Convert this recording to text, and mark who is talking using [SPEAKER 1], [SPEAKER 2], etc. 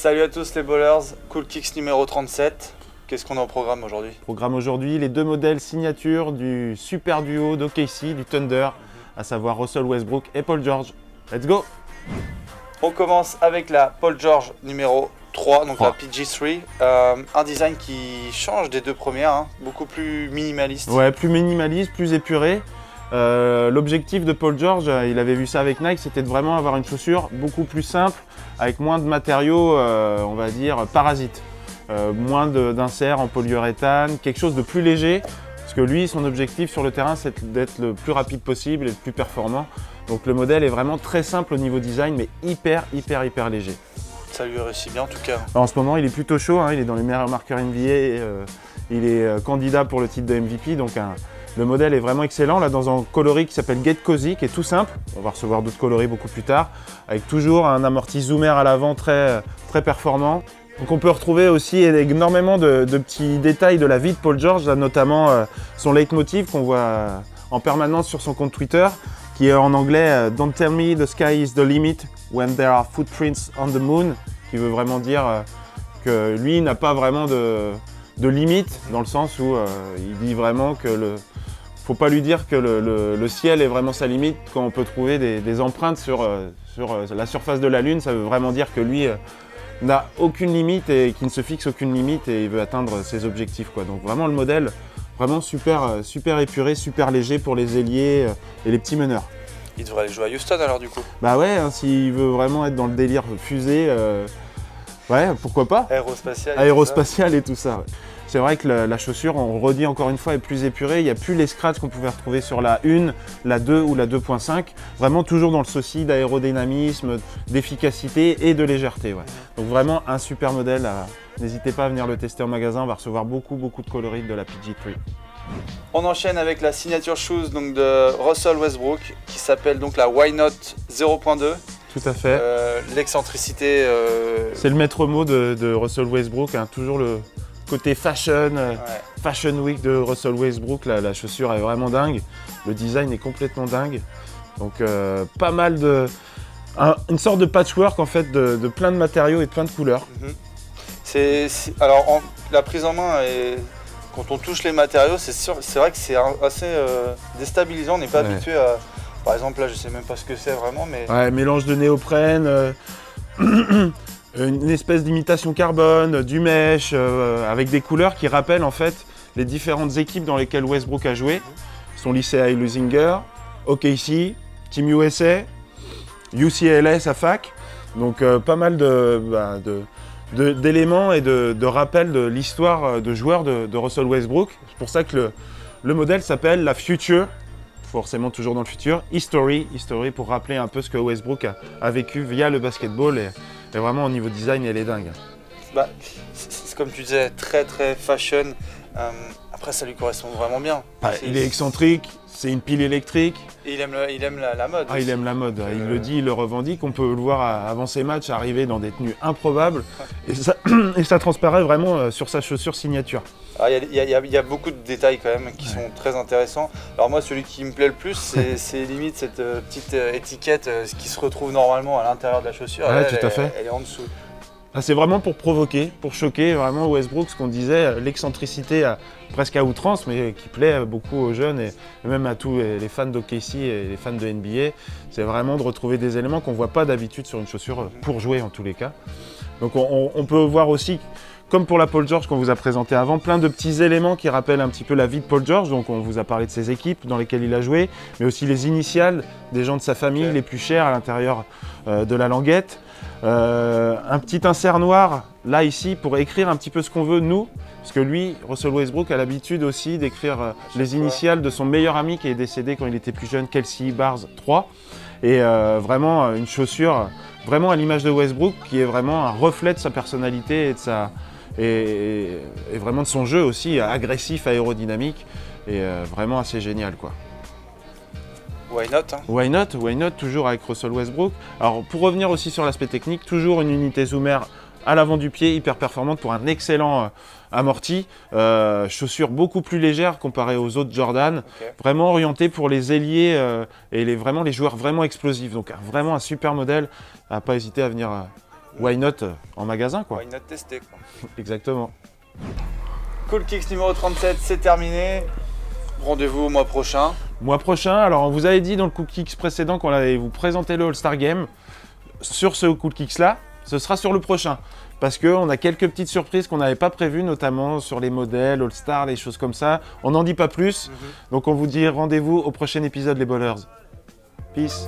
[SPEAKER 1] Salut à tous les ballers, Cool Kicks numéro 37. Qu'est-ce qu'on a au programme aujourd'hui?
[SPEAKER 2] Programme aujourd'hui, les deux modèles signature du super duo d'OKC, du Thunder, à savoir Russell Westbrook et Paul George. Let's go!
[SPEAKER 1] On commence avec la Paul George numéro 3, donc
[SPEAKER 2] 3.
[SPEAKER 1] la PG3. Un design qui change des deux premières, hein, beaucoup plus minimaliste.
[SPEAKER 2] Ouais, plus minimaliste, plus épuré. L'objectif de Paul George, il avait vu ça avec Nike, c'était de vraiment avoir une chaussure beaucoup plus simple, avec moins de matériaux, on va dire, parasites. Moins d'inserts en polyuréthane, quelque chose de plus léger, parce que lui, son objectif sur le terrain, c'est d'être le plus rapide possible et le plus performant. Donc le modèle est vraiment très simple au niveau design, mais hyper léger.
[SPEAKER 1] Ça lui réussit bien en tout cas.
[SPEAKER 2] Alors, en ce moment, il est plutôt chaud, hein, il est dans les meilleurs marqueurs NBA, il est candidat pour le titre de MVP, donc le modèle est vraiment excellent, là dans un coloris qui s'appelle Get Cozy, qui est tout simple. On va recevoir d'autres coloris beaucoup plus tard, avec toujours un amorti zoomer à l'avant très performant. Donc on peut retrouver aussi énormément de petits détails de la vie de Paul George, là, notamment son leitmotiv qu'on voit en permanence sur son compte Twitter, qui est en anglais Don't tell me the sky is the limit when there are footprints on the moon, qui veut vraiment dire que lui n'a pas vraiment de limite, dans le sens où il dit vraiment que faut pas lui dire que le ciel est vraiment sa limite quand on peut trouver des empreintes sur la surface de la Lune. Ça veut vraiment dire que lui n'a aucune limite et qu'il ne se fixe aucune limite et il veut atteindre ses objectifs, quoi. Donc vraiment le modèle, vraiment super épuré, super léger pour les ailiers et les petits meneurs.
[SPEAKER 1] Il devrait aller jouer à Houston alors du coup.
[SPEAKER 2] Bah ouais, hein, s'il veut vraiment être dans le délire fusée, ouais, pourquoi pas.
[SPEAKER 1] Aérospatial
[SPEAKER 2] Et tout ça. Ouais. C'est vrai que la chaussure, on redit encore une fois, est plus épurée. Il n'y a plus les scratchs qu'on pouvait retrouver sur la 1, la 2 ou la 2.5. Vraiment toujours dans le souci d'aérodynamisme, d'efficacité et de légèreté. Ouais. Donc vraiment un super modèle. N'hésitez pas à venir le tester en magasin. On va recevoir beaucoup de coloris de la PG3.
[SPEAKER 1] On enchaîne avec la signature shoes donc, de Russell Westbrook qui s'appelle donc la Why Not 0.2.
[SPEAKER 2] Tout à fait.
[SPEAKER 1] L'excentricité.
[SPEAKER 2] C'est le maître mot de Russell Westbrook, hein, toujours le côté fashion, fashion week de Russell Westbrook. La chaussure est vraiment dingue, le design est complètement dingue. Donc pas mal une sorte de patchwork en fait de plein de matériaux et de plein de couleurs.
[SPEAKER 1] Alors la prise en main est. Quand on touche les matériaux, c'est vrai que c'est assez déstabilisant. On n'est pas habitué à. Par exemple, là, je sais même pas ce que c'est vraiment, mais.
[SPEAKER 2] Ouais, mélange de néoprène, une espèce d'imitation carbone, du mesh, avec des couleurs qui rappellent en fait les différentes équipes dans lesquelles Westbrook a joué. Son lycée à Lusinger, OKC, Team USA, UCLA, sa fac. Donc pas mal d'éléments et de rappels de l'histoire de joueurs de Russell Westbrook. C'est pour ça que le modèle s'appelle la Future, forcément toujours dans le futur, History pour rappeler un peu ce que Westbrook a vécu via le basketball et vraiment au niveau design elle est dingue.
[SPEAKER 1] Bah, c'est comme tu disais, très fashion. Après ça lui correspond vraiment bien.
[SPEAKER 2] Il est excentrique, c'est une pile électrique.
[SPEAKER 1] Et il aime la mode.
[SPEAKER 2] Il aime la mode, il le dit, il le revendique. On peut le voir avant ses matchs arriver dans des tenues improbables. Et ça transparaît vraiment sur sa chaussure signature.
[SPEAKER 1] Il y a beaucoup de détails quand même qui sont très intéressants. Alors moi celui qui me plaît le plus c'est limite cette petite étiquette qui se retrouve normalement à l'intérieur de la chaussure.
[SPEAKER 2] Ouais, tout à fait.
[SPEAKER 1] Elle est en dessous.
[SPEAKER 2] C'est vraiment pour provoquer, pour choquer vraiment Westbrook, ce qu'on disait, l'excentricité presque à outrance, mais qui plaît beaucoup aux jeunes et même à tous les fans d'OKC et les fans de NBA. C'est vraiment de retrouver des éléments qu'on ne voit pas d'habitude sur une chaussure, pour jouer en tous les cas. Donc on peut voir aussi, comme pour la Paul George qu'on vous a présenté avant, plein de petits éléments qui rappellent un petit peu la vie de Paul George. Donc on vous a parlé de ses équipes dans lesquelles il a joué, mais aussi les initiales des gens de sa famille, les plus chers à l'intérieur de la languette. Un petit insert noir là ici pour écrire un petit peu ce qu'on veut nous, parce que lui, Russell Westbrook, a l'habitude aussi d'écrire les initiales de son meilleur ami qui est décédé quand il était plus jeune, Kelsey Barnes 3, et vraiment une chaussure vraiment à l'image de Westbrook qui est vraiment un reflet de sa personnalité et de et vraiment de son jeu aussi agressif, aérodynamique et vraiment assez génial quoi.
[SPEAKER 1] Why not, hein.
[SPEAKER 2] Why not, toujours avec Russell Westbrook. Alors pour revenir aussi sur l'aspect technique, toujours une unité zoomer à l'avant du pied, hyper performante pour un excellent amorti. Chaussure beaucoup plus légère comparée aux autres Jordan, vraiment orientée pour les ailiers et vraiment les joueurs vraiment explosifs. Donc vraiment un super modèle, à pas hésiter à venir why not en magasin quoi.
[SPEAKER 1] Why not tester quoi.
[SPEAKER 2] Exactement.
[SPEAKER 1] Cool Kicks numéro 37, c'est terminé. Rendez-vous au mois prochain.
[SPEAKER 2] Mois prochain, alors on vous avait dit dans le Cool Kicks précédent qu'on allait vous présenter le All-Star Game. Sur ce Cool Kicks là, ce sera sur le prochain. Parce qu'on a quelques petites surprises qu'on n'avait pas prévues, notamment sur les modèles, All-Star, les choses comme ça. On n'en dit pas plus. Donc on vous dit rendez-vous au prochain épisode les ballers. Peace.